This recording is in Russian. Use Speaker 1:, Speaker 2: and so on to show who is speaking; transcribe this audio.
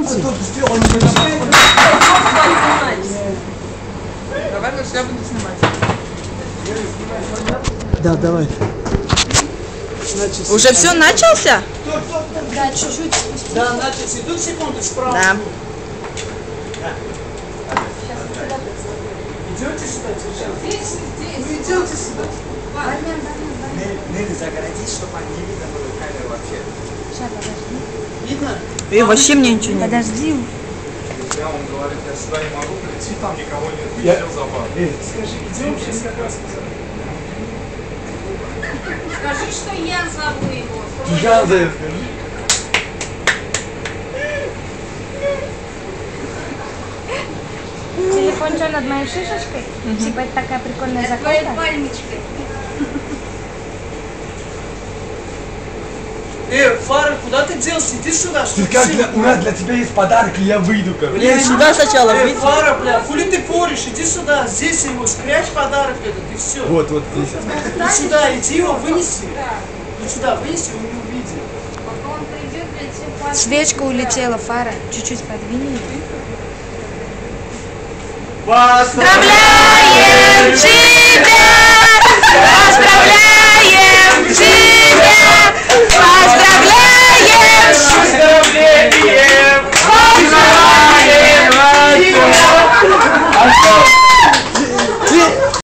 Speaker 1: Видите?
Speaker 2: Давай, я буду снимать.
Speaker 1: Да, давай. Значит,
Speaker 2: Уже все начался?
Speaker 3: Да, чуть-чуть.
Speaker 1: Да, начался. Тут секунду, справа.
Speaker 2: Да.
Speaker 1: Идете сюда, сейчас. Вы идете сюда.
Speaker 4: Нелли, загородись, чтобы они не видно было камеру вообще.
Speaker 3: Сейчас, подожди.
Speaker 1: Видно?
Speaker 2: И вообще мне ничего не видно.
Speaker 3: Подожди.
Speaker 5: Я вам говорит, я сюда не могу прийти, там никого нет, я сел за бар.
Speaker 1: Скажи, идем сейчас как раз.
Speaker 3: Скажи, что я зову его.
Speaker 1: Я за это скажи.
Speaker 3: Телефон что, над моей шишечкой? Типа это такая прикольная заколка? Пальмичкой.
Speaker 1: Фара, куда ты делся? Иди сюда. Что
Speaker 4: Ты как, у нас для тебя есть подарок, и я выйду, короче.
Speaker 2: Бля, сюда сначала, видите?
Speaker 1: Фара, бля, хули ты поришь? Иди сюда. Здесь его спрячь подарок этот, и все.
Speaker 4: Вот здесь.
Speaker 1: Иди сюда, иди его вынеси. Иди сюда, вынеси, он не увидит.
Speaker 3: Свечка улетела, Фара. Чуть-чуть подвинь ее.
Speaker 2: Поздравляем тебя! Поздравляем тебя!